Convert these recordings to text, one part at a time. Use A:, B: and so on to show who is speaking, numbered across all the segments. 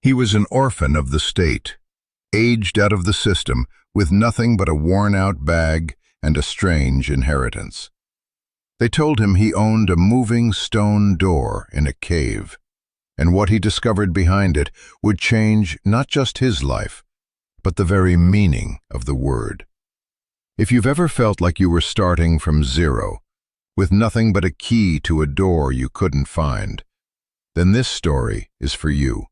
A: He was an orphan of the state, aged out of the system with nothing but a worn-out bag and a strange inheritance. They told him he owned a moving stone door in a cave, and what he discovered behind it would change not just his life, but the very meaning of the word. If you've ever felt like you were starting from zero, with nothing but a key to a door you couldn't find, then this story is for you.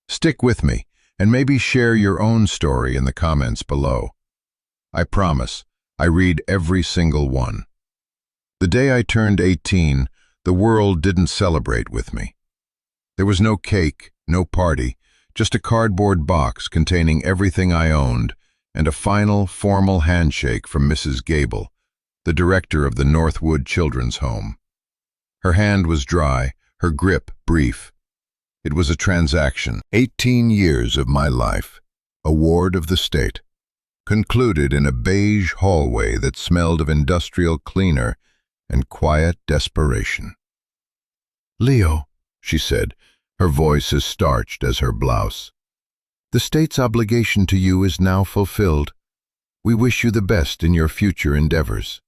A: Stick with me, and maybe share your own story in the comments below. I promise, I read every single one. The day I turned 18, the world didn't celebrate with me. There was no cake, no party, just a cardboard box containing everything I owned, and a final, formal handshake from Mrs. Gable, the director of the Northwood Children's Home. Her hand was dry, her grip brief. It was a transaction. 18 years of my life, a ward of the state, concluded in a beige hallway that smelled of industrial cleaner and quiet desperation. "Leo," she said, her voice as starched as her blouse, "the state's obligation to you is now fulfilled. We wish you the best in your future endeavors."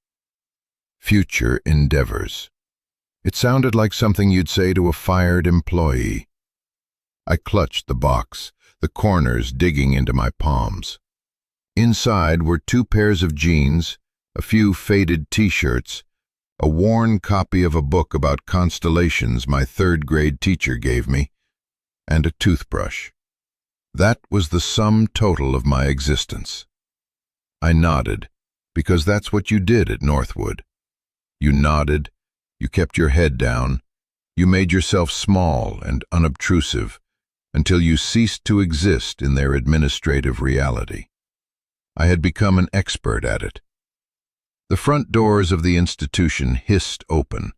A: Future endeavors. It sounded like something you'd say to a fired employee. I clutched the box, the corners digging into my palms. Inside were 2 pairs of jeans, a few faded t-shirts, a worn copy of a book about constellations my 3rd-grade teacher gave me, and a toothbrush. That was the sum total of my existence. I nodded, because that's what you did at Northwood. You nodded, you kept your head down, you made yourself small and unobtrusive, until you ceased to exist in their administrative reality. I had become an expert at it. The front doors of the institution hissed open,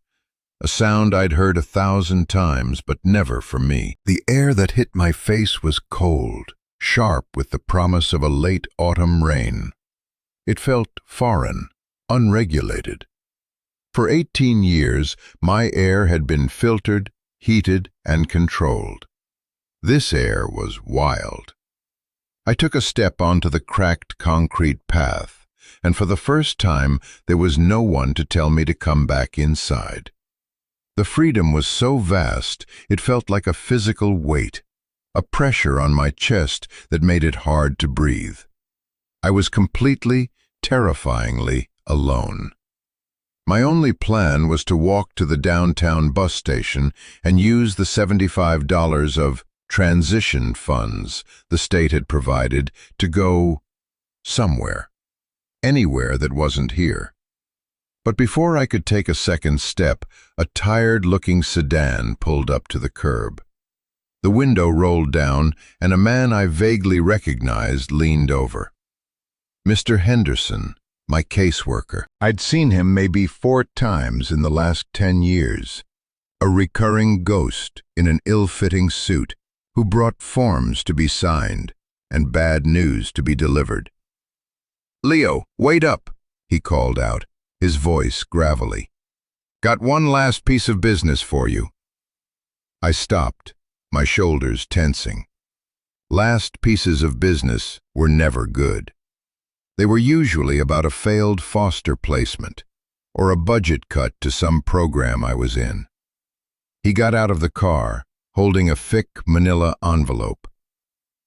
A: a sound I'd heard 1,000 times, but never from me. The air that hit my face was cold, sharp with the promise of a late autumn rain. It felt foreign, unregulated. For 18 years, my air had been filtered, heated, and controlled. This air was wild. I took a step onto the cracked concrete path, and for the first time there was no one to tell me to come back inside. The freedom was so vast, it felt like a physical weight, a pressure on my chest that made it hard to breathe. I was completely, terrifyingly alone. My only plan was to walk to the downtown bus station and use the $75 of transition funds the state had provided to go somewhere, anywhere that wasn't here. But before I could take a second step, a tired-looking sedan pulled up to the curb. The window rolled down, and a man I vaguely recognized leaned over. Mr. Henderson, my caseworker. I'd seen him maybe 4 times in the last 10 years. A recurring ghost in an ill-fitting suit who brought forms to be signed and bad news to be delivered. "Leo, wait up," he called out, his voice gravelly. "Got one last piece of business for you." I stopped, my shoulders tensing. Last pieces of business were never good. They were usually about a failed foster placement or a budget cut to some program I was in. He got out of the car, holding a thick manila envelope.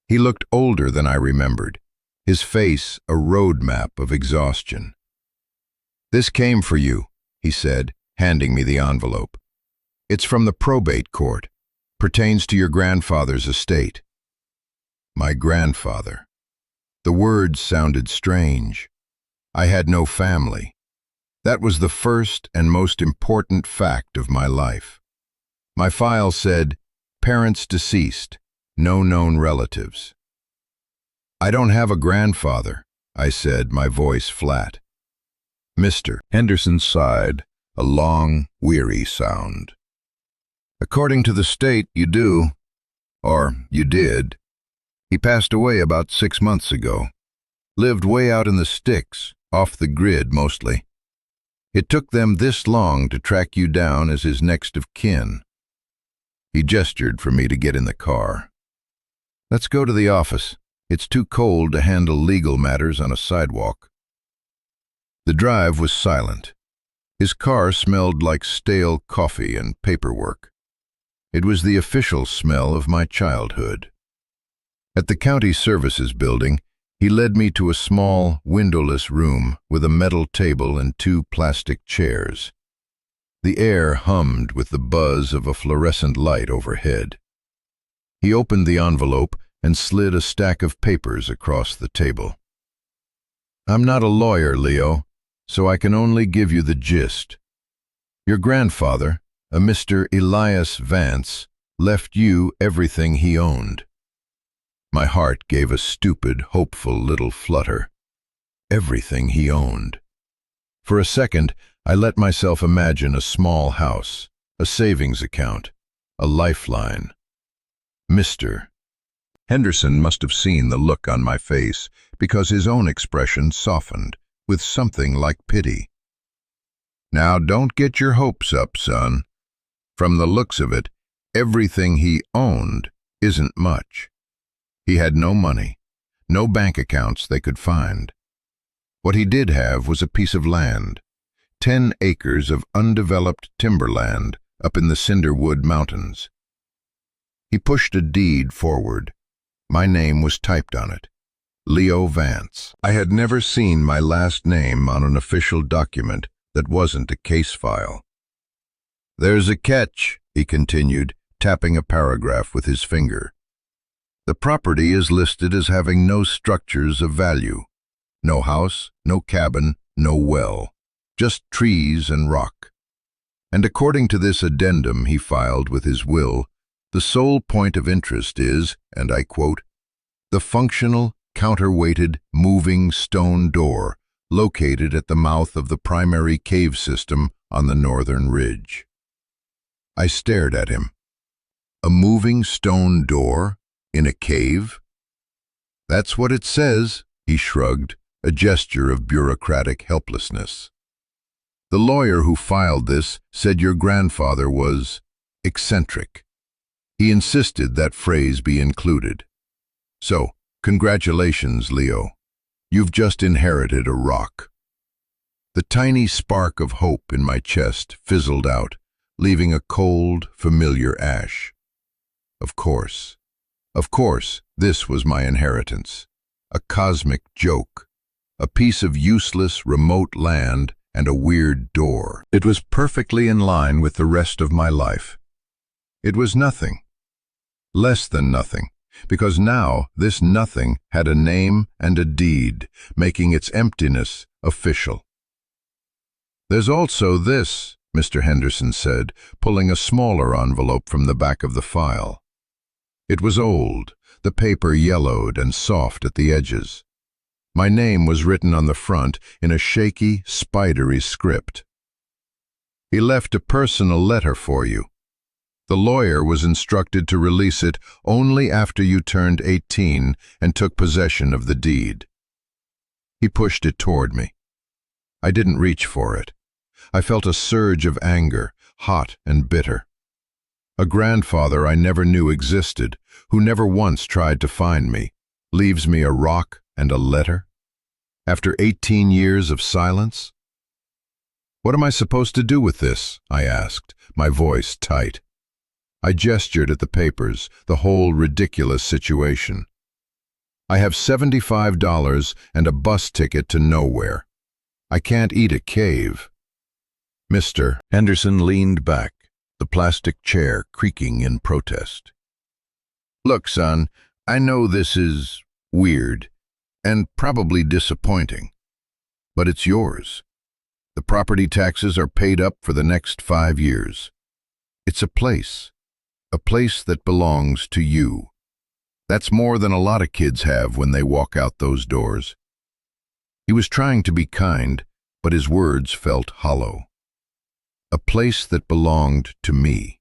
A: He looked older than I remembered, his face a road map of exhaustion. "This came for you," he said, handing me the envelope. "It's from the probate court. Pertains to your grandfather's estate." My grandfather. The words sounded strange. I had no family. That was the first and most important fact of my life. My file said, "Parents deceased, no known relatives." "I don't have a grandfather," I said, my voice flat. Mr. Henderson sighed, a long, weary sound. "According to the state, you do. Or you did. He passed away about 6 months ago. Lived way out in the sticks, off the grid mostly. It took them this long to track you down as his next of kin." He gestured for me to get in the car. Let's go to the office. It's too cold to handle legal matters on a sidewalk. The drive was silent. His car smelled like stale coffee and paperwork. It was the official smell of my childhood. At the county services building, he led me to a small, windowless room with a metal table and 2 plastic chairs. The air hummed with the buzz of a fluorescent light overhead. He opened the envelope and slid a stack of papers across the table. I'm not a lawyer, Leo, so I can only give you the gist. Your grandfather, a Mr. Elias Vance, left you everything he owned. My heart gave a stupid, hopeful little flutter. Everything he owned. For a second, I let myself imagine a small house, a savings account, a lifeline. Mr. Henderson must have seen the look on my face because his own expression softened with something like pity. Now don't get your hopes up, son. From the looks of it, everything he owned isn't much. He had no money, no bank accounts they could find. What he did have was a piece of land, 10 acres of undeveloped timberland up in the Cinderwood Mountains. He pushed a deed forward. My name was typed on it, Leo Vance. I had never seen my last name on an official document that wasn't a case file. There's a catch, he continued, tapping a paragraph with his finger. The property is listed as having no structures of value. No house, no cabin, no well. Just trees and rock. And according to this addendum he filed with his will, the sole point of interest is, and I quote, the functional, counterweighted, moving stone door located at the mouth of the primary cave system on the northern ridge. I stared at him. A moving stone door? In a cave? That's what it says, he shrugged, a gesture of bureaucratic helplessness. The lawyer who filed this said your grandfather was eccentric. He insisted that phrase be included. So, congratulations, Leo. You've just inherited a rock. The tiny spark of hope in my chest fizzled out, leaving a cold, familiar ash. Of course, this was my inheritance. A cosmic joke. A piece of useless, remote land and a weird door. It was perfectly in line with the rest of my life. It was nothing. Less than nothing, because now this nothing had a name and a deed, making its emptiness official. There's also this, Mr. Henderson said, pulling a smaller envelope from the back of the file. It was old, the paper yellowed and soft at the edges. My name was written on the front in a shaky, spidery script. He left a personal letter for you. The lawyer was instructed to release it only after you turned 18 and took possession of the deed. He pushed it toward me. I didn't reach for it. I felt a surge of anger, hot and bitter. A grandfather I never knew existed, who never once tried to find me, leaves me a rock and a letter? After 18 years of silence? What am I supposed to do with this? I asked, my voice tight. I gestured at the papers, the whole ridiculous situation. I have $75 and a bus ticket to nowhere. I can't eat a cave. Mr. Henderson leaned back, the plastic chair creaking in protest. Look, son, I know this is weird and probably disappointing, but it's yours. The property taxes are paid up for the next 5 years. It's a place that belongs to you. That's more than a lot of kids have when they walk out those doors. He was trying to be kind, but his words felt hollow. A place that belonged to me.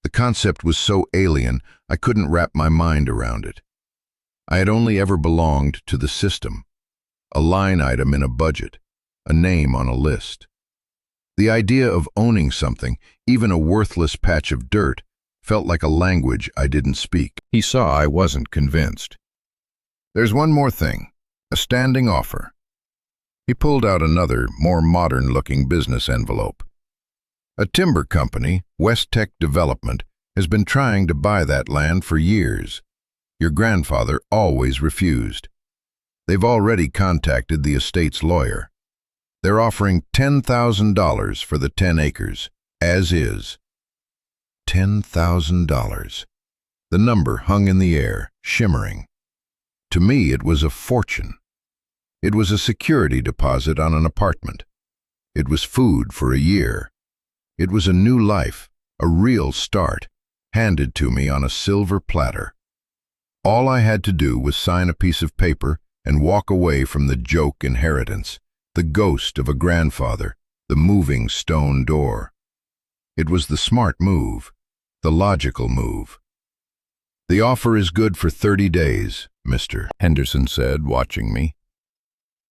A: The concept was so alien, I couldn't wrap my mind around it. I had only ever belonged to the system, a line item in a budget, a name on a list. The idea of owning something, even a worthless patch of dirt, felt like a language I didn't speak. He saw I wasn't convinced. "There's one more thing, a standing offer." He pulled out another, more modern-looking business envelope. "A timber company, West Tech Development, has been trying to buy that land for years. Your grandfather always refused. They've already contacted the estate's lawyer. They're offering $10,000 for the 10 acres, as is." $10,000. The number hung in the air, shimmering. To me, it was a fortune. It was a security deposit on an apartment. It was food for a year. It was a new life, a real start, handed to me on a silver platter. All I had to do was sign a piece of paper and walk away from the joke inheritance, the ghost of a grandfather, the moving stone door. It was the smart move, the logical move. "The offer is good for 30 days, Mr. Henderson said, watching me.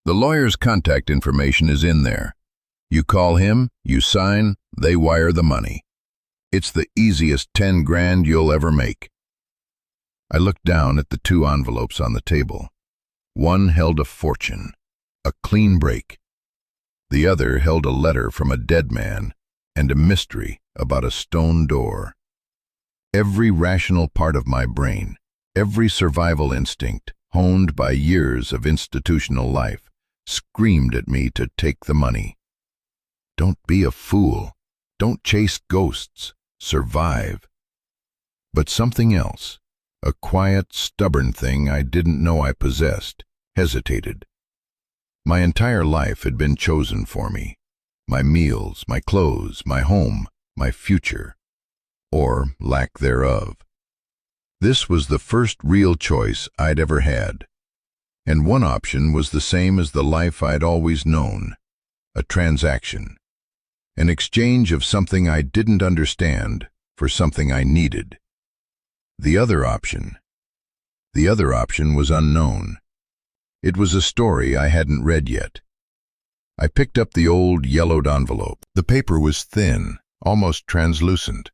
A: "The lawyer's contact information is in there. You call him, you sign, they wire the money. It's the easiest 10 grand you'll ever make." I looked down at the 2 envelopes on the table. One held a fortune, a clean break. The other held a letter from a dead man and a mystery about a stone door. Every rational part of my brain, every survival instinct, honed by years of institutional life, screamed at me to take the money. Don't be a fool. Don't chase ghosts. Survive. But something else, a quiet, stubborn thing I didn't know I possessed, hesitated. My entire life had been chosen for me. My meals, my clothes, my home, my future, or lack thereof. This was the first real choice I'd ever had. And one option was the same as the life I'd always known, a transaction, an exchange of something I didn't understand for something I needed. The other option was unknown. It was a story I hadn't read yet. I picked up the old yellowed envelope. The paper was thin, almost translucent.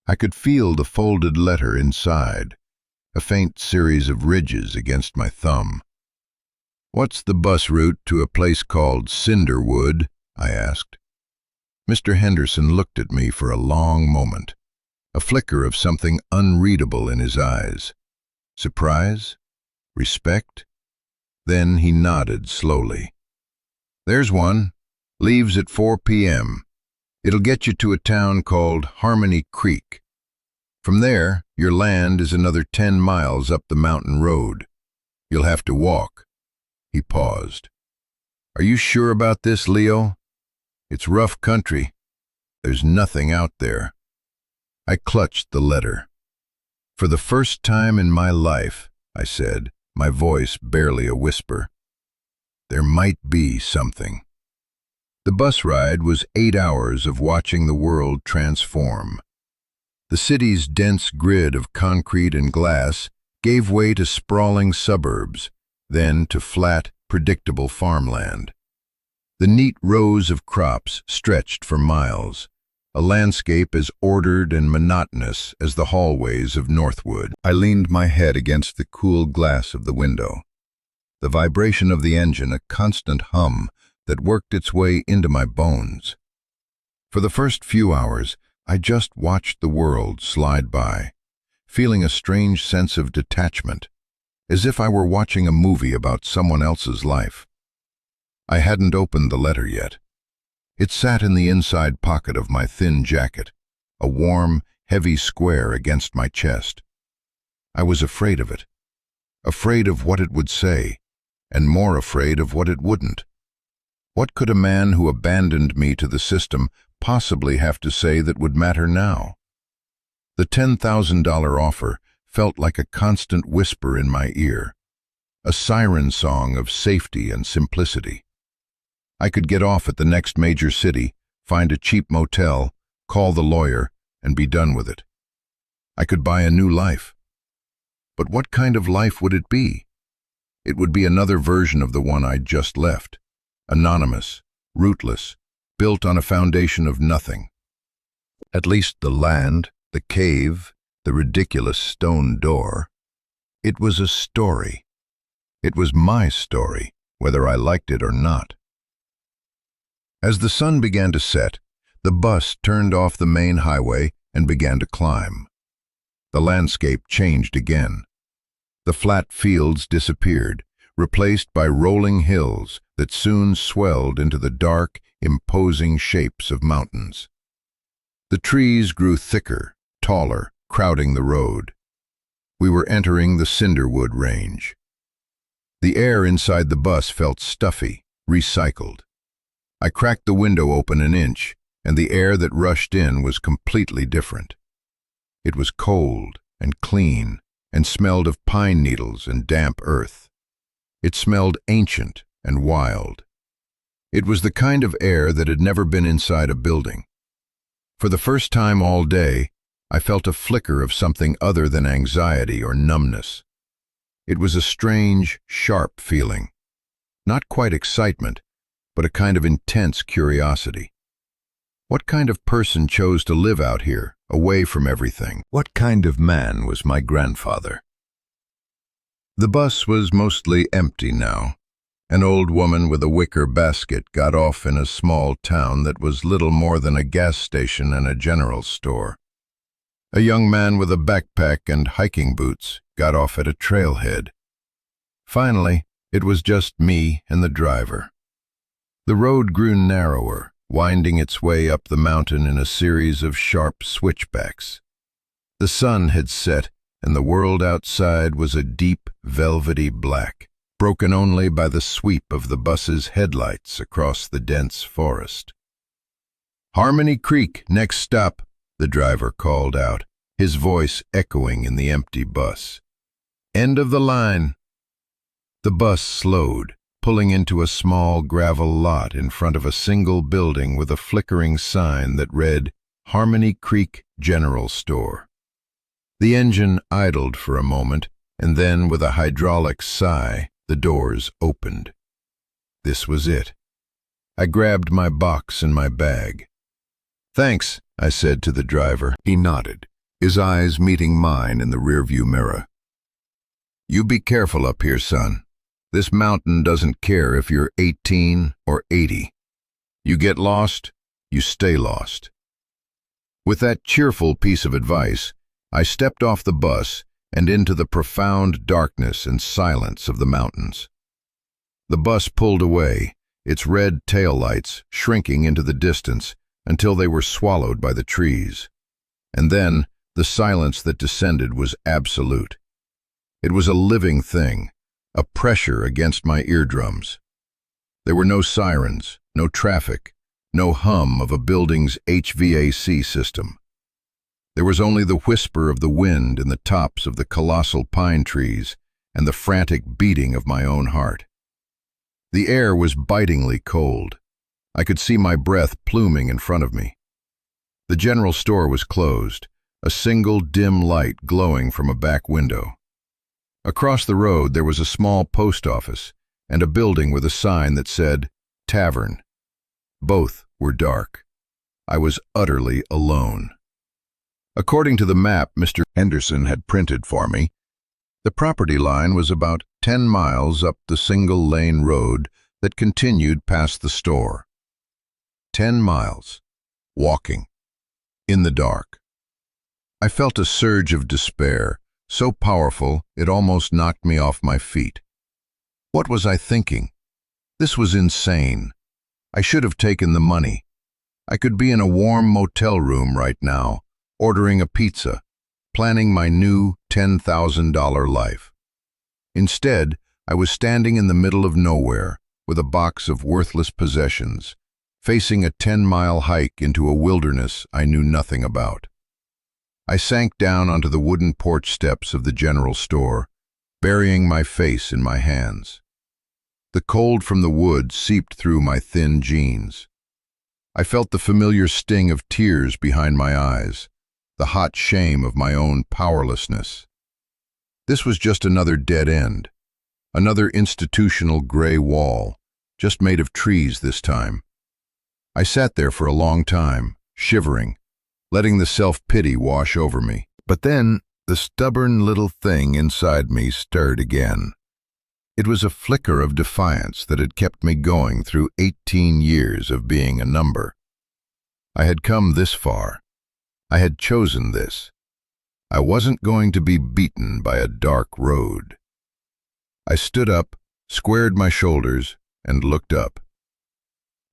A: I could feel the folded letter inside, a faint series of ridges against my thumb. "What's the bus route to a place called Cinderwood?" I asked. Mr. Henderson looked at me for a long moment, a flicker of something unreadable in his eyes. Surprise? Respect? Then he nodded slowly. "There's one. Leaves at 4 p.m. It'll get you to a town called Harmony Creek. From there, your land is another 10 miles up the mountain road. You'll have to walk." He paused. "Are you sure about this, Leo? It's rough country. There's nothing out there." I clutched the letter. "For the first time in my life," I said, my voice barely a whisper, "there might be something." The bus ride was 8 hours of watching the world transform. The city's dense grid of concrete and glass gave way to sprawling suburbs, then to flat, predictable farmland. The neat rows of crops stretched for miles, a landscape as ordered and monotonous as the hallways of Northwood. I leaned my head against the cool glass of the window. The vibration of the engine, a constant hum that worked its way into my bones. For the first few hours, I just watched the world slide by, feeling a strange sense of detachment, as if I were watching a movie about someone else's life. I hadn't opened the letter yet. It sat in the inside pocket of my thin jacket, a warm, heavy square against my chest. I was afraid of it, afraid of what it would say, and more afraid of what it wouldn't. What could a man who abandoned me to the system possibly have to say that would matter now? The $10,000 offer felt like a constant whisper in my ear, a siren song of safety and simplicity. I could get off at the next major city, find a cheap motel, call the lawyer, and be done with it. I could buy a new life. But what kind of life would it be? It would be another version of the one I'd just left, anonymous, rootless, built on a foundation of nothing. At least the land, The cave, the ridiculous stone door. It was a story. It was my story, whether I liked it or not. As the sun began to set, the bus turned off the main highway and began to climb. The landscape changed again. The flat fields disappeared, replaced by rolling hills that soon swelled into the dark, imposing shapes of mountains. The trees grew thicker, taller, crowding the road. We were entering the Cinderwood Range. The air inside the bus felt stuffy, recycled. I cracked the window open an inch, and the air that rushed in was completely different. It was cold and clean and smelled of pine needles and damp earth. It smelled ancient and wild. It was the kind of air that had never been inside a building. For the first time all day, I felt a flicker of something other than anxiety or numbness. It was a strange, sharp feeling. Not quite excitement, but a kind of intense curiosity. What kind of person chose to live out here, away from everything? What kind of man was my grandfather? The bus was mostly empty now. An old woman with a wicker basket got off in a small town that was little more than a gas station and a general store. A young man with a backpack and hiking boots got off at a trailhead. Finally, it was just me and the driver. The road grew narrower, winding its way up the mountain in a series of sharp switchbacks. The sun had set, and the world outside was a deep, velvety black, broken only by the sweep of the bus's headlights across the dense forest. "Harmony Creek, next stop," the driver called out, his voice echoing in the empty bus. "End of the line." The bus slowed, pulling into a small gravel lot in front of a single building with a flickering sign that read, "Harmony Creek General Store." The engine idled for a moment, and then, with a hydraulic sigh, the doors opened. This was it. I grabbed my box and my bag. "Thanks," I said to the driver. He nodded, his eyes meeting mine in the rearview mirror. "You be careful up here, son. This mountain doesn't care if you're 18 or 80. You get lost, you stay lost." With that cheerful piece of advice, I stepped off the bus and into the profound darkness and silence of the mountains. The bus pulled away, its red taillights shrinking into the distance until they were swallowed by the trees. And then, the silence that descended was absolute. It was a living thing, a pressure against my eardrums. There were no sirens, no traffic, no hum of a building's HVAC system. There was only the whisper of the wind in the tops of the colossal pine trees and the frantic beating of my own heart. The air was bitingly cold. I could see my breath pluming in front of me. The general store was closed, a single dim light glowing from a back window. Across the road there was a small post office and a building with a sign that said, "Tavern." Both were dark. I was utterly alone. According to the map Mr. Henderson had printed for me, the property line was about 10 miles up the single-lane road that continued past the store. 10 miles, walking, in the dark. I felt a surge of despair, so powerful it almost knocked me off my feet. What was I thinking? This was insane. I should have taken the money. I could be in a warm motel room right now, ordering a pizza, planning my new $10,000 life. Instead, I was standing in the middle of nowhere with a box of worthless possessions, facing a 10-mile hike into a wilderness I knew nothing about. I sank down onto the wooden porch steps of the general store, burying my face in my hands. The cold from the wood seeped through my thin jeans. I felt the familiar sting of tears behind my eyes, the hot shame of my own powerlessness. This was just another dead end, another institutional gray wall, just made of trees this time. I sat there for a long time, shivering, letting the self-pity wash over me. But then, the stubborn little thing inside me stirred again. It was a flicker of defiance that had kept me going through 18 years of being a number. I had come this far. I had chosen this. I wasn't going to be beaten by a dark road. I stood up, squared my shoulders, and looked up.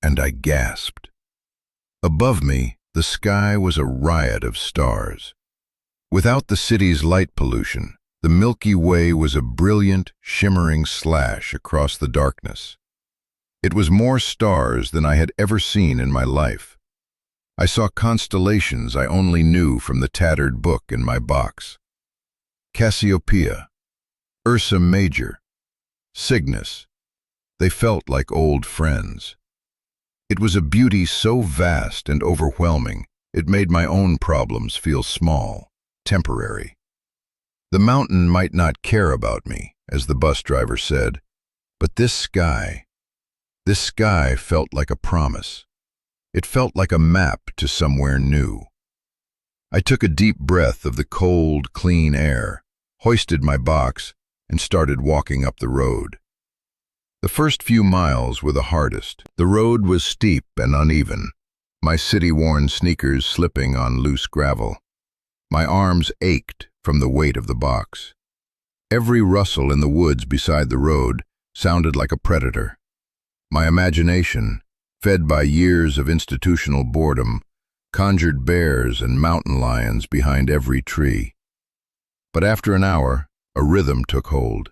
A: And I gasped. Above me, the sky was a riot of stars. Without the city's light pollution, the Milky Way was a brilliant, shimmering slash across the darkness. It was more stars than I had ever seen in my life. I saw constellations I only knew from the tattered book in my box. Cassiopeia, Ursa Major, Cygnus. They felt like old friends. It was a beauty so vast and overwhelming, it made my own problems feel small, temporary. The mountain might not care about me, as the bus driver said, but this sky felt like a promise. It felt like a map to somewhere new. I took a deep breath of the cold, clean air, hoisted my box, and started walking up the road. The first few miles were the hardest. The road was steep and uneven, my city-worn sneakers slipping on loose gravel. My arms ached from the weight of the box. Every rustle in the woods beside the road sounded like a predator. My imagination, fed by years of institutional boredom, conjured bears and mountain lions behind every tree. But after an hour, a rhythm took hold.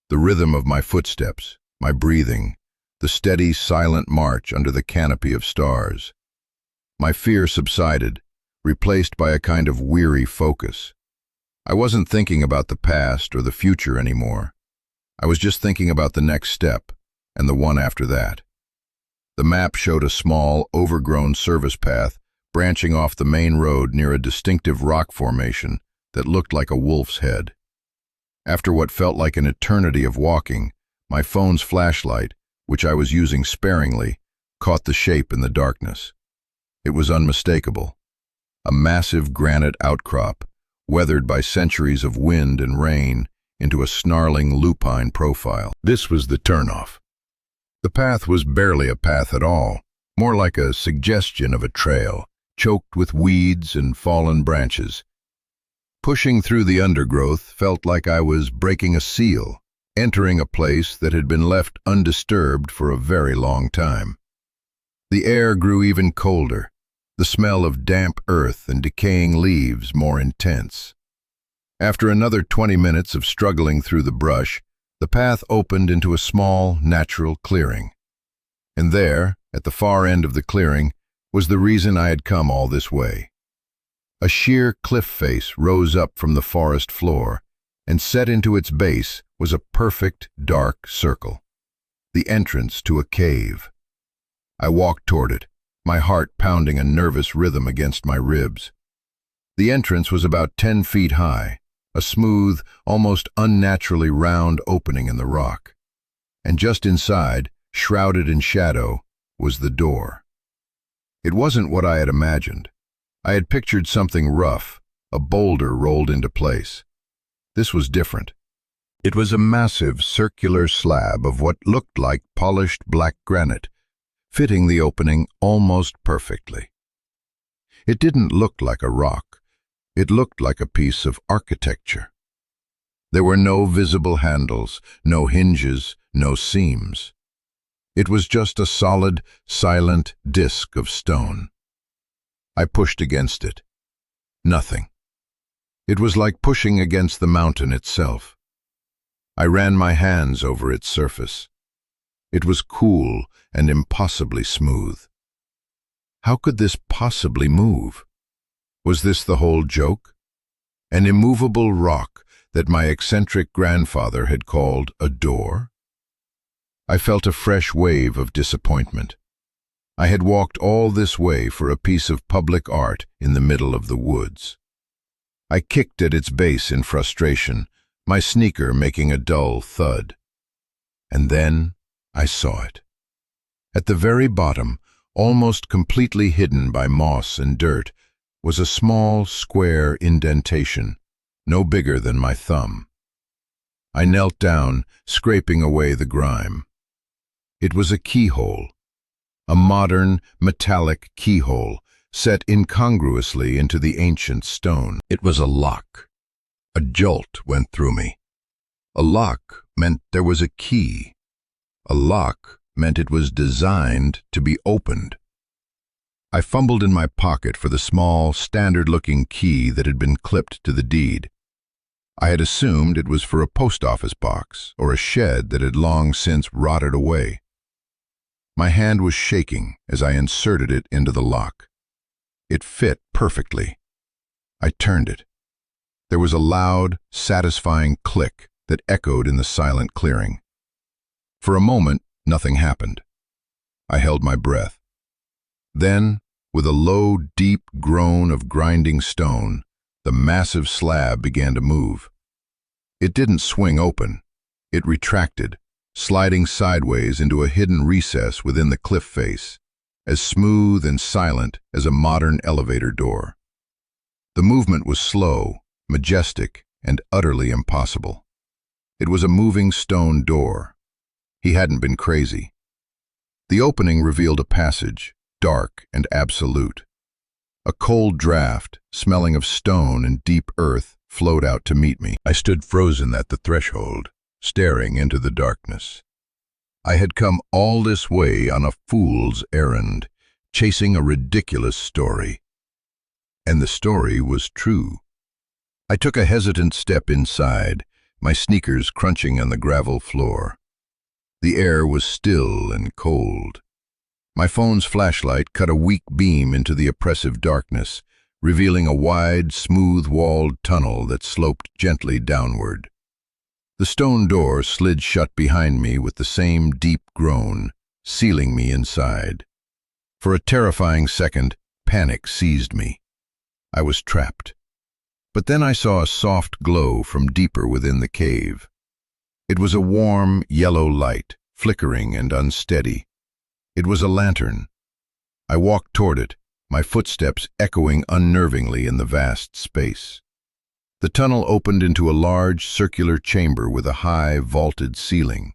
A: The rhythm of my footsteps, my breathing, the steady, silent march under the canopy of stars. My fear subsided, replaced by a kind of weary focus. I wasn't thinking about the past or the future anymore. I was just thinking about the next step, and the one after that. The map showed a small, overgrown service path branching off the main road near a distinctive rock formation that looked like a wolf's head. After what felt like an eternity of walking, my phone's flashlight, which I was using sparingly, caught the shape in the darkness. It was unmistakable. A massive granite outcrop, weathered by centuries of wind and rain into a snarling lupine profile. This was the turnoff. The path was barely a path at all, more like a suggestion of a trail, choked with weeds and fallen branches. Pushing through the undergrowth felt like I was breaking a seal, entering a place that had been left undisturbed for a very long time. The air grew even colder, the smell of damp earth and decaying leaves more intense. After another 20 minutes of struggling through the brush, the path opened into a small, natural clearing. And there, at the far end of the clearing, was the reason I had come all this way. A sheer cliff face rose up from the forest floor, and set into its base was a perfect, dark circle, the entrance to a cave. I walked toward it, my heart pounding a nervous rhythm against my ribs. The entrance was about 10 feet high, a smooth, almost unnaturally round opening in the rock. And just inside, shrouded in shadow, was the door. It wasn't what I had imagined. I had pictured something rough, a boulder rolled into place. This was different. It was a massive circular slab of what looked like polished black granite, fitting the opening almost perfectly. It didn't look like a rock. It looked like a piece of architecture. There were no visible handles, no hinges, no seams. It was just a solid, silent disk of stone. I pushed against it. Nothing. It was like pushing against the mountain itself. I ran my hands over its surface. It was cool and impossibly smooth. How could this possibly move? Was this the whole joke? An immovable rock that my eccentric grandfather had called a door? I felt a fresh wave of disappointment. I had walked all this way for a piece of public art in the middle of the woods. I kicked at its base in frustration, my sneaker making a dull thud. And then I saw it. At the very bottom, almost completely hidden by moss and dirt, was a small, square indentation, no bigger than my thumb. I knelt down, scraping away the grime. It was a keyhole, a modern, metallic keyhole, set incongruously into the ancient stone. It was a lock. A jolt went through me. A lock meant there was a key. A lock meant it was designed to be opened. I fumbled in my pocket for the small, standard-looking key that had been clipped to the deed. I had assumed it was for a post office box or a shed that had long since rotted away. My hand was shaking as I inserted it into the lock. It fit perfectly. I turned it. There was a loud, satisfying click that echoed in the silent clearing. For a moment, nothing happened. I held my breath. Then, with a low, deep groan of grinding stone, the massive slab began to move. It didn't swing open. It retracted, sliding sideways into a hidden recess within the cliff face, as smooth and silent as a modern elevator door. The movement was slow, majestic, and utterly impossible. It was a moving stone door. He hadn't been crazy. The opening revealed a passage, dark and absolute. A cold draft, smelling of stone and deep earth, flowed out to meet me. I stood frozen at the threshold, staring into the darkness. I had come all this way on a fool's errand, chasing a ridiculous story. And the story was true. I took a hesitant step inside, my sneakers crunching on the gravel floor. The air was still and cold. My phone's flashlight cut a weak beam into the oppressive darkness, revealing a wide, smooth-walled tunnel that sloped gently downward. The stone door slid shut behind me with the same deep groan, sealing me inside. For a terrifying second, panic seized me. I was trapped. But then I saw a soft glow from deeper within the cave. It was a warm, yellow light, flickering and unsteady. It was a lantern. I walked toward it, my footsteps echoing unnervingly in the vast space. The tunnel opened into a large, circular chamber with a high, vaulted ceiling.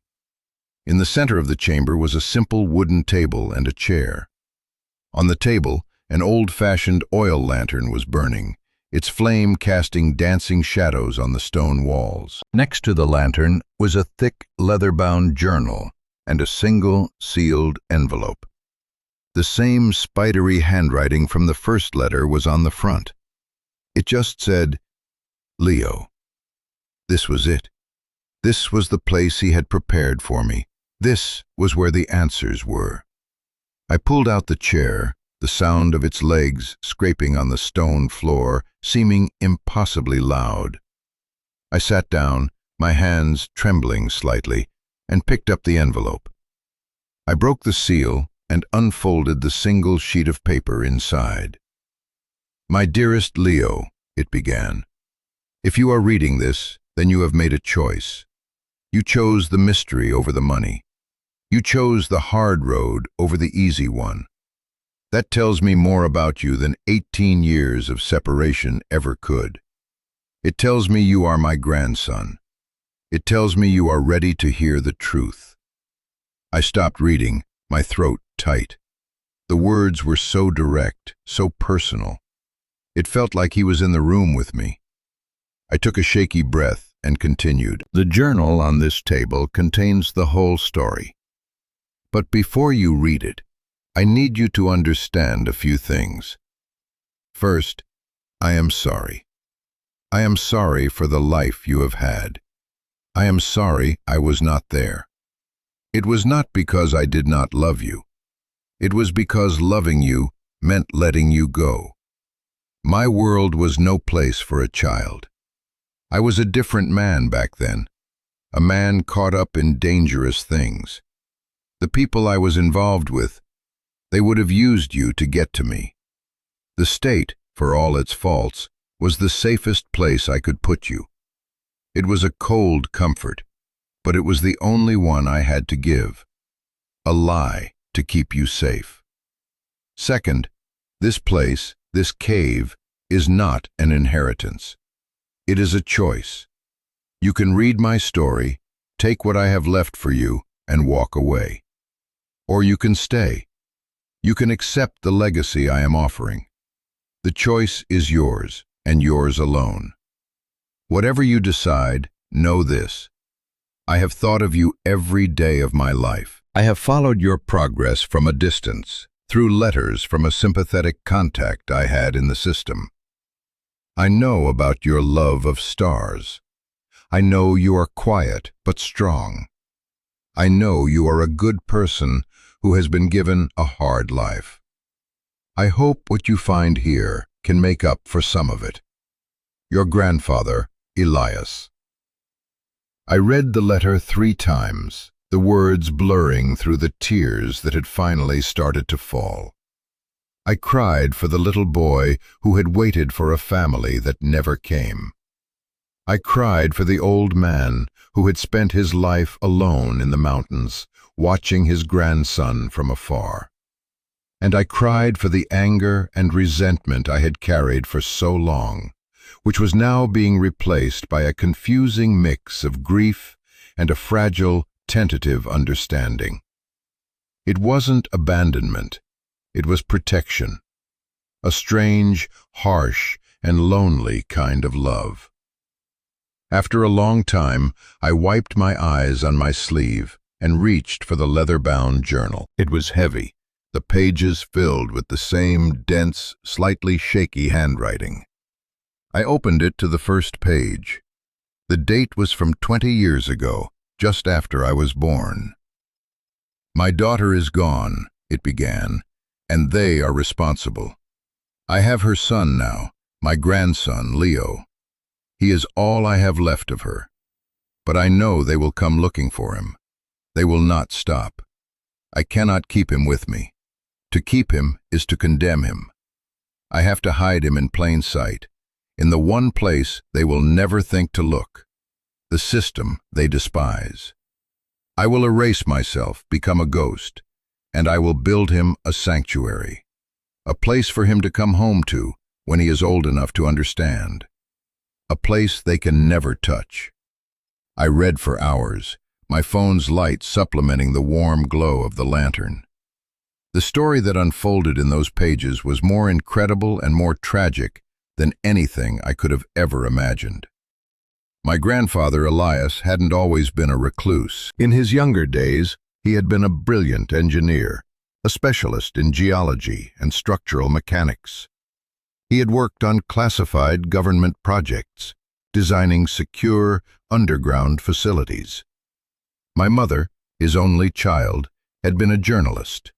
A: In the center of the chamber was a simple wooden table and a chair. On the table, an old-fashioned oil lantern was burning, its flame casting dancing shadows on the stone walls. Next to the lantern was a thick, leather-bound journal and a single, sealed envelope. The same spidery handwriting from the first letter was on the front. It just said, Leo. This was it. This was the place he had prepared for me. This was where the answers were. I pulled out the chair, the sound of its legs scraping on the stone floor seeming impossibly loud. I sat down, my hands trembling slightly, and picked up the envelope. I broke the seal and unfolded the single sheet of paper inside. My dearest Leo, it began. If you are reading this, then you have made a choice. You chose the mystery over the money. You chose the hard road over the easy one. That tells me more about you than 18 years of separation ever could. It tells me you are my grandson. It tells me you are ready to hear the truth. I stopped reading, my throat tight. The words were so direct, so personal. It felt like he was in the room with me. I took a shaky breath and continued. The journal on this table contains the whole story. But before you read it, I need you to understand a few things. First, I am sorry. I am sorry for the life you have had. I am sorry I was not there. It was not because I did not love you. It was because loving you meant letting you go. My world was no place for a child. I was a different man back then, a man caught up in dangerous things. The people I was involved with, they would have used you to get to me. The state, for all its faults, was the safest place I could put you. It was a cold comfort, but it was the only one I had to give. A lie to keep you safe. Second, this place, this cave is not an inheritance. It is a choice. You can read my story, take what I have left for you, and walk away. Or you can stay. You can accept the legacy I am offering. The choice is yours, and yours alone. Whatever you decide, know this. I have thought of you every day of my life. I have followed your progress from a distance, through letters from a sympathetic contact I had in the system. I know about your love of stars. I know you are quiet but strong. I know you are a good person who has been given a hard life. I hope what you find here can make up for some of it. Your grandfather, Elias. I read the letter 3 times, the words blurring through the tears that had finally started to fall. I cried for the little boy who had waited for a family that never came. I cried for the old man who had spent his life alone in the mountains, watching his grandson from afar. And I cried for the anger and resentment I had carried for so long, which was now being replaced by a confusing mix of grief and a fragile, tentative understanding. It wasn't abandonment, it was protection, a strange, harsh, and lonely kind of love. After a long time, I wiped my eyes on my sleeve and reached for the leather-bound journal. It was heavy, the pages filled with the same dense, slightly shaky handwriting. I opened it to the first page. The date was from 20 years ago, just after I was born. My daughter is gone, it began, and they are responsible. I have her son now, my grandson, Leo. He is all I have left of her. But I know they will come looking for him. They will not stop. I cannot keep him with me. To keep him is to condemn him. I have to hide him in plain sight, in the one place they will never think to look, the system they despise. I will erase myself, become a ghost, and I will build him a sanctuary, a place for him to come home to when he is old enough to understand, a place they can never touch. I read for hours, my phone's light supplementing the warm glow of the lantern. The story that unfolded in those pages was more incredible and more tragic than anything I could have ever imagined. My grandfather, Elias, hadn't always been a recluse. In his younger days, he had been a brilliant engineer, a specialist in geology and structural mechanics. He had worked on classified government projects, designing secure, underground facilities. My mother, his only child, had been a journalist.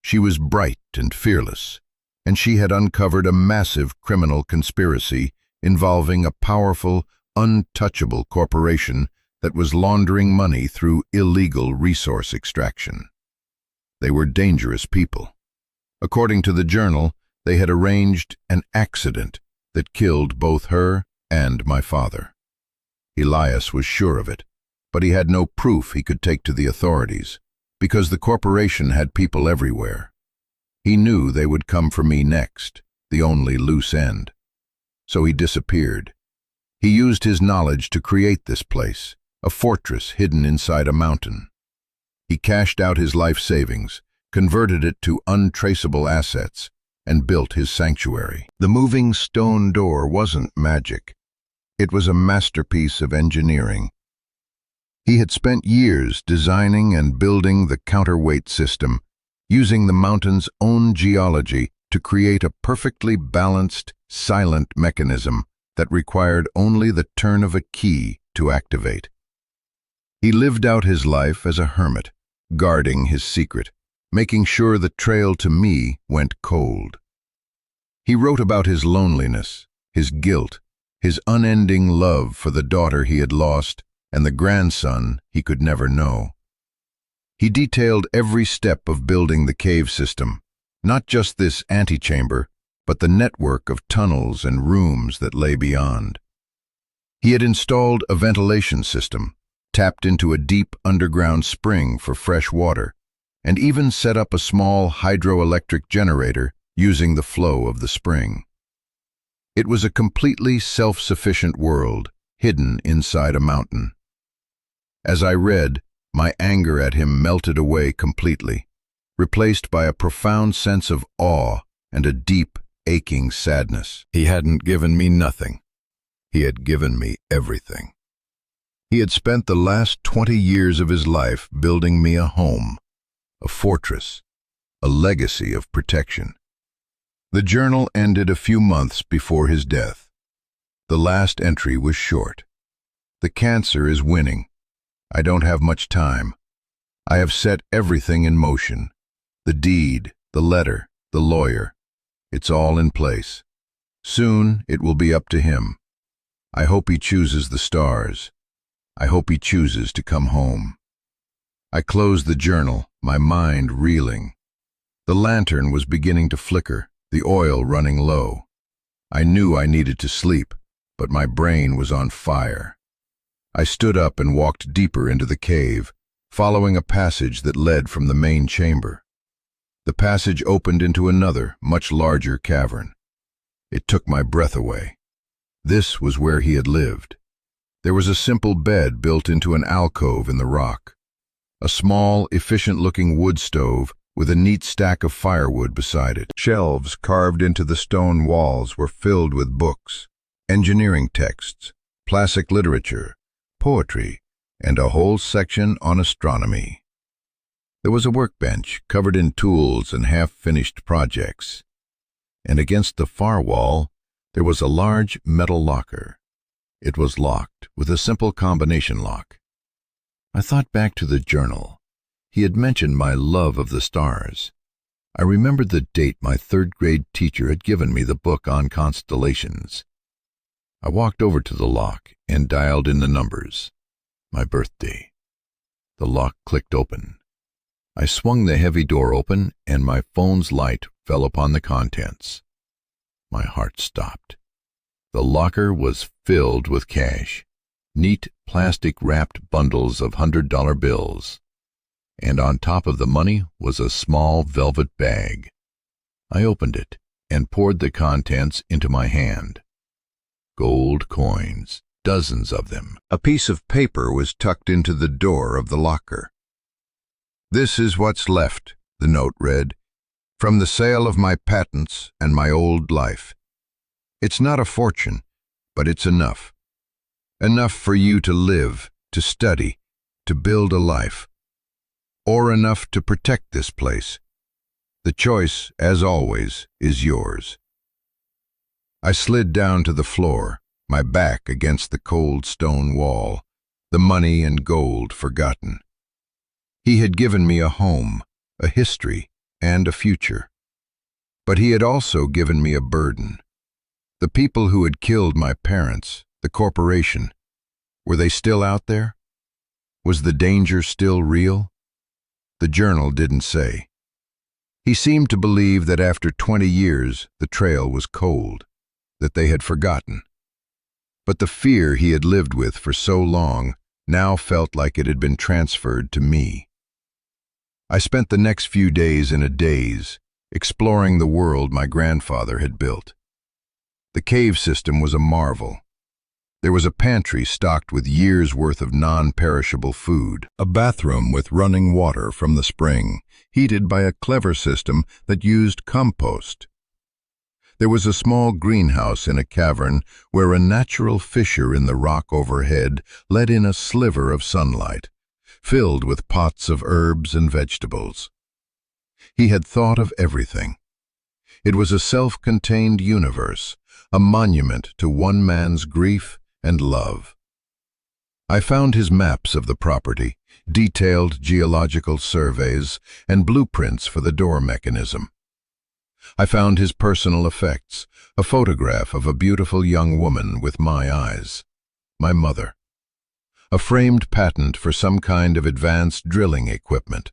A: She was bright and fearless, and she had uncovered a massive criminal conspiracy involving a powerful, untouchable corporation that was laundering money through illegal resource extraction. They were dangerous people. According to the journal, they had arranged an accident that killed both her and my father. Elias was sure of it, but he had no proof he could take to the authorities, because the corporation had people everywhere. He knew they would come for me next, the only loose end. So he disappeared. He used his knowledge to create this place, a fortress hidden inside a mountain. He cashed out his life savings, converted it to untraceable assets, and built his sanctuary. The moving stone door wasn't magic. It was a masterpiece of engineering. He had spent years designing and building the counterweight system, using the mountain's own geology to create a perfectly balanced, silent mechanism that required only the turn of a key to activate. He lived out his life as a hermit, guarding his secret, making sure the trail to me went cold. He wrote about his loneliness, his guilt, his unending love for the daughter he had lost and the grandson he could never know. He detailed every step of building the cave system, not just this antechamber, but the network of tunnels and rooms that lay beyond. He had installed a ventilation system, tapped into a deep underground spring for fresh water, and even set up a small hydroelectric generator using the flow of the spring. It was a completely self-sufficient world, hidden inside a mountain. As I read, my anger at him melted away completely, replaced by a profound sense of awe and a deep, aching sadness. He hadn't given me nothing. He had given me everything. He had spent the last 20 years of his life building me a home, a fortress, a legacy of protection. The journal ended a few months before his death. The last entry was short. The cancer is winning. I don't have much time. I have set everything in motion. The deed, the letter, the lawyer. It's all in place. Soon it will be up to him. I hope he chooses the stars. I hope he chooses to come home. I closed the journal, my mind reeling. The lantern was beginning to flicker, the oil running low. I knew I needed to sleep, but my brain was on fire. I stood up and walked deeper into the cave, following a passage that led from the main chamber. The passage opened into another, much larger cavern. It took my breath away. This was where he had lived. There was a simple bed built into an alcove in the rock. A small, efficient-looking wood stove with a neat stack of firewood beside it. Shelves carved into the stone walls were filled with books, engineering texts, classic literature, poetry, and a whole section on astronomy. There was a workbench covered in tools and half-finished projects, and against the far wall there was a large metal locker. It was locked with a simple combination lock. I thought back to the journal. He had mentioned my love of the stars. I remembered the date my third-grade teacher had given me the book on constellations. I walked over to the lock and dialed in the numbers. My birthday. The lock clicked open. I swung the heavy door open, and my phone's light fell upon the contents. My heart stopped. The locker was filled with cash, neat plastic-wrapped bundles of $100 bills, and on top of the money was a small velvet bag. I opened it and poured the contents into my hand. Gold coins, dozens of them. A piece of paper was tucked into the door of the locker. "This is what's left," the note read, "from the sale of my patents and my old life. It's not a fortune, but it's enough. Enough for you to live, to study, to build a life. Or enough to protect this place. The choice, as always, is yours." I slid down to the floor, my back against the cold stone wall, the money and gold forgotten. He had given me a home, a history, and a future. But he had also given me a burden. The people who had killed my parents, the corporation, were they still out there? Was the danger still real? The journal didn't say. He seemed to believe that after 20 years the trail was cold, that they had forgotten. But the fear he had lived with for so long now felt like it had been transferred to me. I spent the next few days in a daze, exploring the world my grandfather had built. The cave system was a marvel. There was a pantry stocked with years' worth of non-perishable food, a bathroom with running water from the spring, heated by a clever system that used compost. There was a small greenhouse in a cavern where a natural fissure in the rock overhead let in a sliver of sunlight, filled with pots of herbs and vegetables. He had thought of everything. It was a self-contained universe, a monument to one man's grief and love. I found his maps of the property, detailed geological surveys, and blueprints for the door mechanism. I found his personal effects, a photograph of a beautiful young woman with my eyes, my mother, a framed patent for some kind of advanced drilling equipment,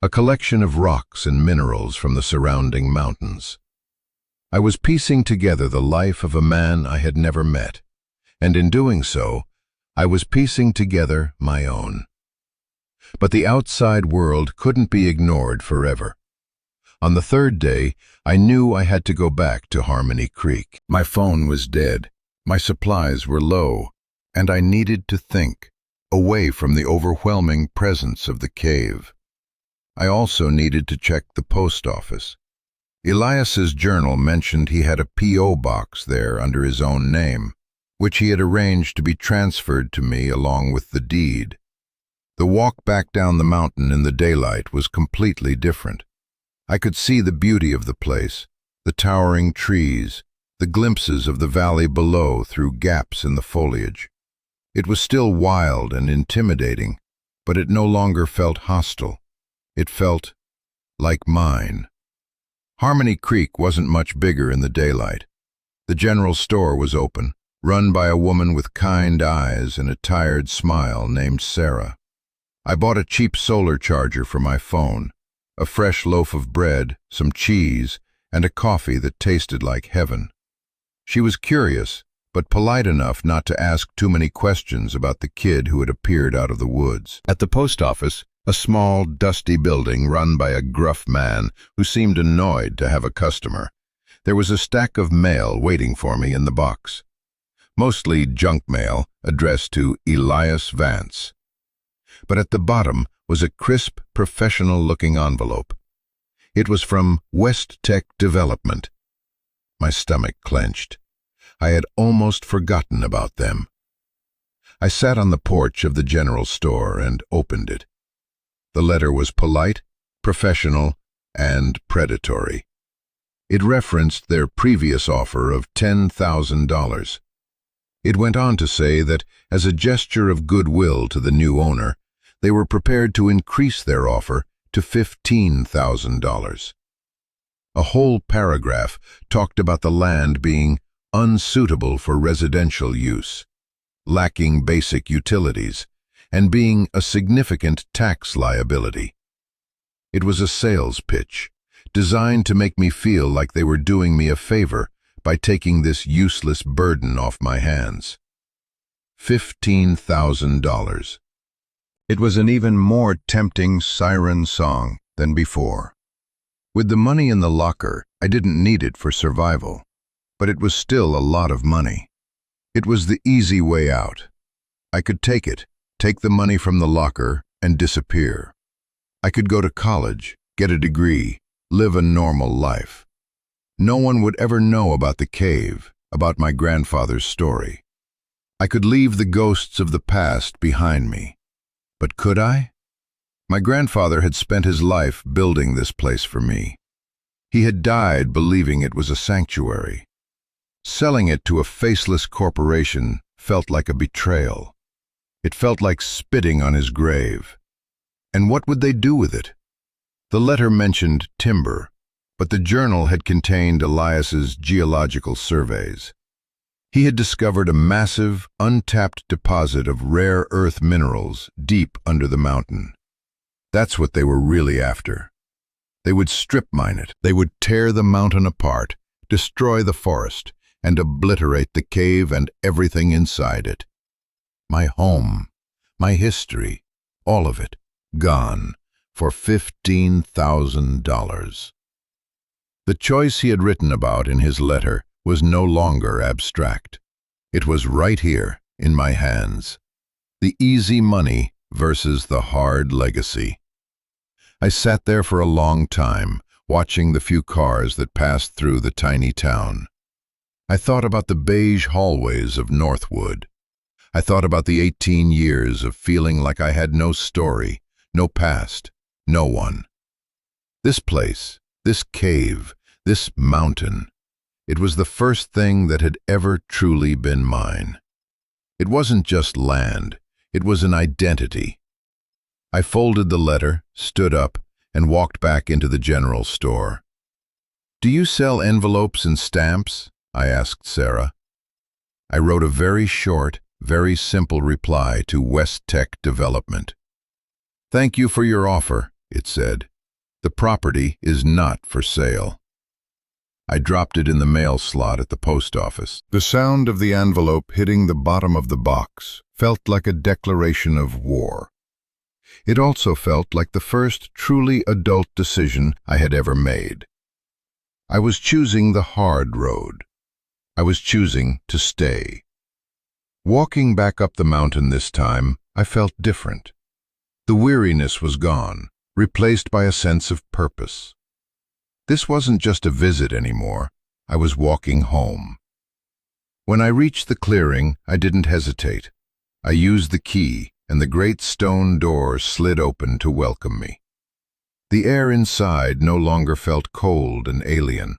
A: a collection of rocks and minerals from the surrounding mountains. I was piecing together the life of a man I had never met, and in doing so, I was piecing together my own. But the outside world couldn't be ignored forever. On the third day, I knew I had to go back to Harmony Creek. My phone was dead, my supplies were low, and I needed to think, away from the overwhelming presence of the cave. I also needed to check the post office. Elias's journal mentioned he had a P.O. box there under his own name, which he had arranged to be transferred to me along with the deed. The walk back down the mountain in the daylight was completely different. I could see the beauty of the place, the towering trees, the glimpses of the valley below through gaps in the foliage. It was still wild and intimidating, but it no longer felt hostile. It felt like mine. Harmony Creek wasn't much bigger in the daylight. The general store was open, run by a woman with kind eyes and a tired smile named Sarah. I bought a cheap solar charger for my phone, a fresh loaf of bread, some cheese, and a coffee that tasted like heaven. She was curious, but polite enough not to ask too many questions about the kid who had appeared out of the woods. At the post office, a small, dusty building run by a gruff man who seemed annoyed to have a customer, there was a stack of mail waiting for me in the box. Mostly junk mail addressed to Elias Vance. But at the bottom was a crisp, professional-looking envelope. It was from West Tech Development. My stomach clenched. I had almost forgotten about them. I sat on the porch of the general store and opened it. The letter was polite, professional, and predatory. It referenced their previous offer of $10,000. It went on to say that, as a gesture of goodwill to the new owner, they were prepared to increase their offer to $15,000. A whole paragraph talked about the land being unsuitable for residential use, lacking basic utilities, and being a significant tax liability. It was a sales pitch, designed to make me feel like they were doing me a favor by taking this useless burden off my hands. $15,000. It was an even more tempting siren song than before. With the money in the locker, I didn't need it for survival, but it was still a lot of money. It was the easy way out. I could take it, take the money from the locker, and disappear. I could go to college, get a degree, live a normal life. No one would ever know about the cave, about my grandfather's story. I could leave the ghosts of the past behind me. But could I? My grandfather had spent his life building this place for me. He had died believing it was a sanctuary. Selling it to a faceless corporation felt like a betrayal. It felt like spitting on his grave. And what would they do with it? The letter mentioned timber, but the journal had contained Elias's geological surveys. He had discovered a massive, untapped deposit of rare earth minerals deep under the mountain. That's what they were really after. They would strip mine it. They would tear the mountain apart, destroy the forest, and obliterate the cave and everything inside it. My home, my history, all of it, gone for $15,000. The choice he had written about in his letter was no longer abstract. It was right here, in my hands. The easy money versus the hard legacy. I sat there for a long time, watching the few cars that passed through the tiny town. I thought about the beige hallways of Northwood. I thought about the 18 years of feeling like I had no story, no past, no one. This place, this cave, this mountain, it was the first thing that had ever truly been mine. It wasn't just land, it was an identity. I folded the letter, stood up, and walked back into the general store. "Do you sell envelopes and stamps?" I asked Sarah. I wrote a very short, very simple reply to West Tech Development. "Thank you for your offer," it said. "The property is not for sale." I dropped it in the mail slot at the post office. The sound of the envelope hitting the bottom of the box felt like a declaration of war. It also felt like the first truly adult decision I had ever made. I was choosing the hard road. I was choosing to stay. Walking back up the mountain this time, I felt different. The weariness was gone, replaced by a sense of purpose. This wasn't just a visit anymore. I was walking home. When I reached the clearing, I didn't hesitate. I used the key, and the great stone door slid open to welcome me. The air inside no longer felt cold and alien.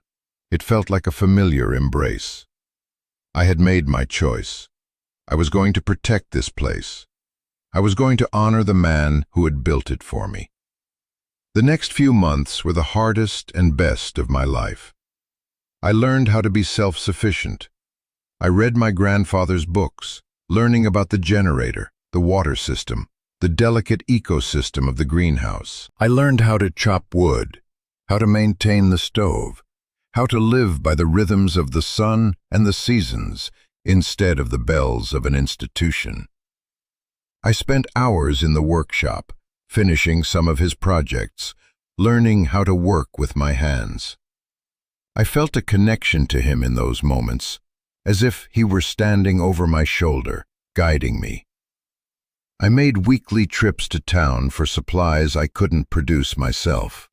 A: It felt like a familiar embrace. I had made my choice. I was going to protect this place. I was going to honor the man who had built it for me. The next few months were the hardest and best of my life. I learned how to be self-sufficient. I read my grandfather's books, learning about the generator, the water system, the delicate ecosystem of the greenhouse. I learned how to chop wood, how to maintain the stove, how to live by the rhythms of the sun and the seasons instead of the bells of an institution. I spent hours in the workshop, finishing some of his projects, learning how to work with my hands. I felt a connection to him in those moments, as if he were standing over my shoulder, guiding me. I made weekly trips to town for supplies I couldn't produce myself.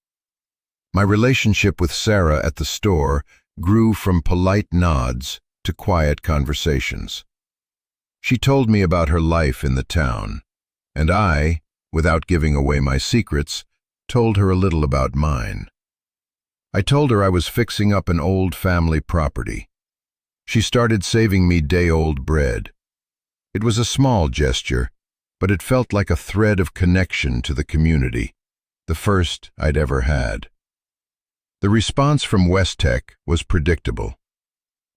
A: My relationship with Sarah at the store grew from polite nods to quiet conversations. She told me about her life in the town, and I, without giving away my secrets, told her a little about mine. I told her I was fixing up an old family property. She started saving me day-old bread. It was a small gesture, but it felt like a thread of connection to the community, the first I'd ever had. The response from West-Tech was predictable.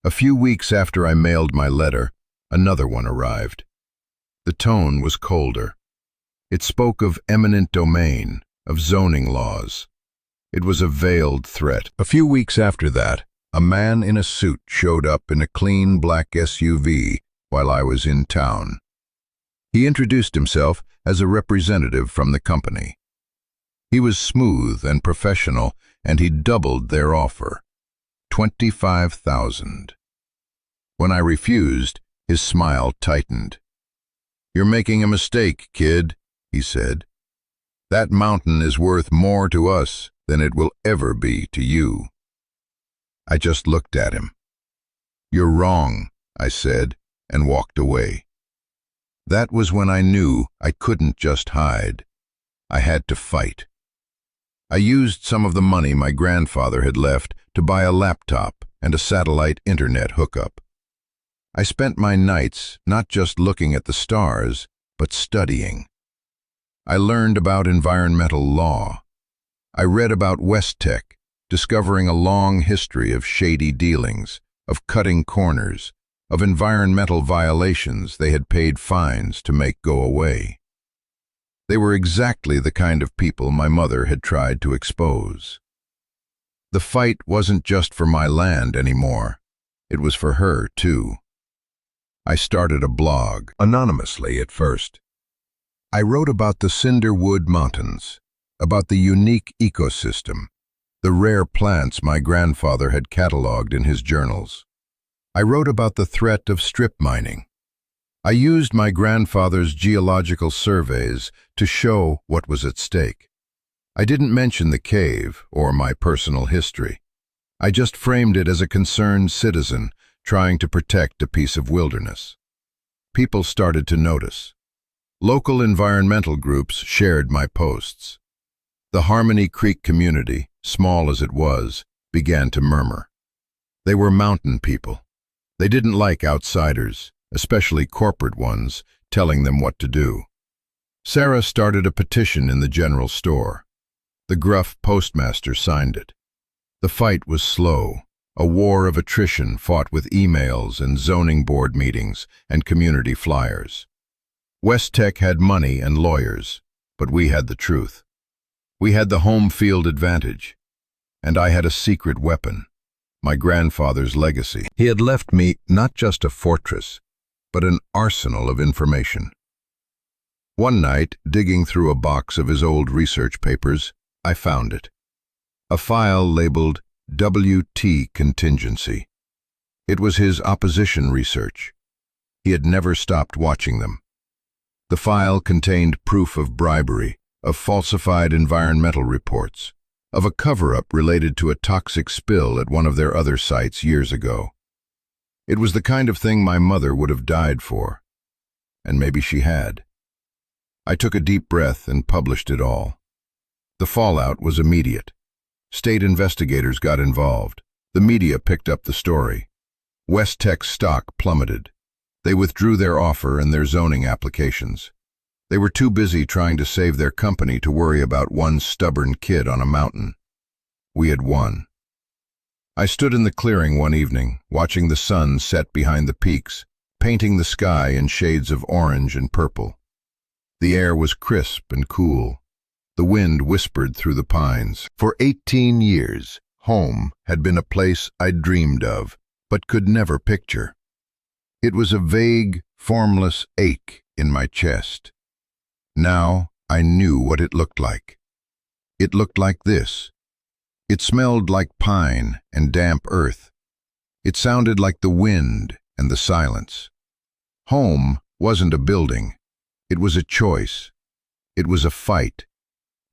A: A few weeks after I mailed my letter, another one arrived. The tone was colder. It spoke of eminent domain, of zoning laws. It was a veiled threat. A few weeks after that, a man in a suit showed up in a clean black SUV while I was in town. He introduced himself as a representative from the company. He was smooth and professional, and he doubled their offer, $25,000. When I refused, his smile tightened. "You're making a mistake, kid," he said. "That mountain is worth more to us than it will ever be to you." I just looked at him. "You're wrong," I said, and walked away. That was when I knew I couldn't just hide. I had to fight. I used some of the money my grandfather had left to buy a laptop and a satellite internet hookup. I spent my nights not just looking at the stars, but studying. I learned about environmental law. I read about West-Tech, discovering a long history of shady dealings, of cutting corners, of environmental violations they had paid fines to make go away. They were exactly the kind of people my mother had tried to expose. The fight wasn't just for my land anymore. It was for her, too. I started a blog, anonymously at first. I wrote about the Cinderwood Mountains, about the unique ecosystem, the rare plants my grandfather had cataloged in his journals. I wrote about the threat of strip mining. I used my grandfather's geological surveys to show what was at stake. I didn't mention the cave or my personal history. I just framed it as a concerned citizen trying to protect a piece of wilderness. People started to notice. Local environmental groups shared my posts. The Harmony Creek community, small as it was, began to murmur. They were mountain people. They didn't like outsiders, especially corporate ones, telling them what to do. Sarah started a petition in the general store. The gruff postmaster signed it. The fight was slow, a war of attrition fought with emails and zoning board meetings and community flyers. West-Tech had money and lawyers, but we had the truth. We had the home field advantage, and I had a secret weapon, my grandfather's legacy. He had left me not just a fortress, but an arsenal of information. One night, digging through a box of his old research papers, I found it. A file labeled WT Contingency. It was his opposition research. He had never stopped watching them. The file contained proof of bribery, of falsified environmental reports, of a cover-up related to a toxic spill at one of their other sites years ago. It was the kind of thing my mother would have died for. And maybe she had. I took a deep breath and published it all. The fallout was immediate. State investigators got involved. The media picked up the story. West Tech's stock plummeted. They withdrew their offer and their zoning applications. They were too busy trying to save their company to worry about one stubborn kid on a mountain. We had won. I stood in the clearing one evening, watching the sun set behind the peaks, painting the sky in shades of orange and purple. The air was crisp and cool. The wind whispered through the pines. For 18 years, home had been a place I'd dreamed of, but could never picture. It was a vague, formless ache in my chest. Now I knew what it looked like. It looked like this. It smelled like pine and damp earth. It sounded like the wind and the silence. Home wasn't a building. It was a choice. It was a fight.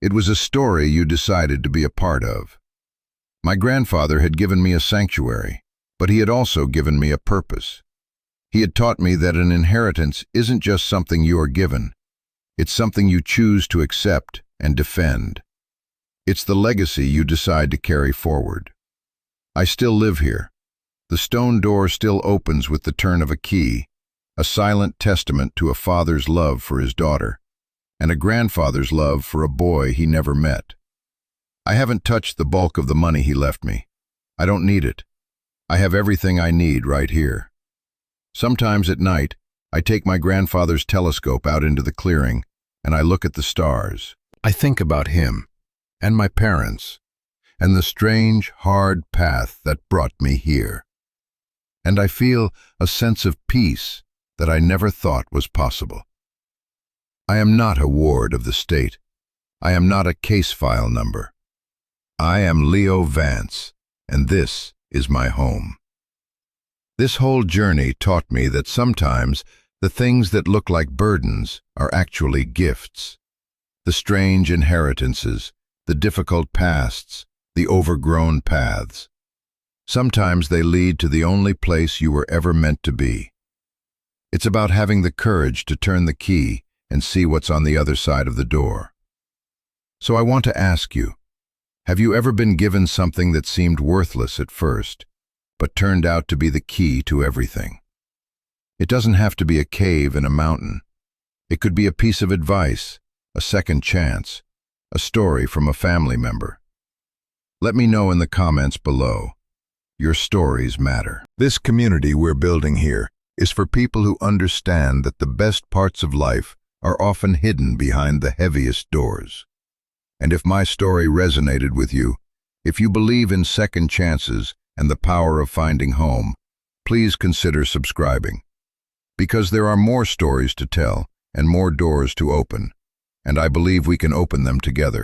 A: It was a story you decided to be a part of. My grandfather had given me a sanctuary, but he had also given me a purpose. He had taught me that an inheritance isn't just something you are given. It's something you choose to accept and defend. It's the legacy you decide to carry forward. I still live here. The stone door still opens with the turn of a key, a silent testament to a father's love for his daughter, and a grandfather's love for a boy he never met. I haven't touched the bulk of the money he left me. I don't need it. I have everything I need right here. Sometimes at night, I take my grandfather's telescope out into the clearing, and I look at the stars. I think about him, and my parents, and the strange, hard path that brought me here. And I feel a sense of peace that I never thought was possible. I am not a ward of the state. I am not a case file number. I am Leo Vance, and this is my home. This whole journey taught me that sometimes the things that look like burdens are actually gifts. The strange inheritances, the difficult pasts, the overgrown paths. Sometimes they lead to the only place you were ever meant to be. It's about having the courage to turn the key and see what's on the other side of the door. So I want to ask you, have you ever been given something that seemed worthless at first, but turned out to be the key to everything? It doesn't have to be a cave in a mountain. It could be a piece of advice, a second chance, a story from a family member. Let me know in the comments below. Your stories matter. This community we're building here is for people who understand that the best parts of life are often hidden behind the heaviest doors. And if my story resonated with you, if you believe in second chances and the power of finding home, please consider subscribing. Because there are more stories to tell and more doors to open, and I believe we can open them together.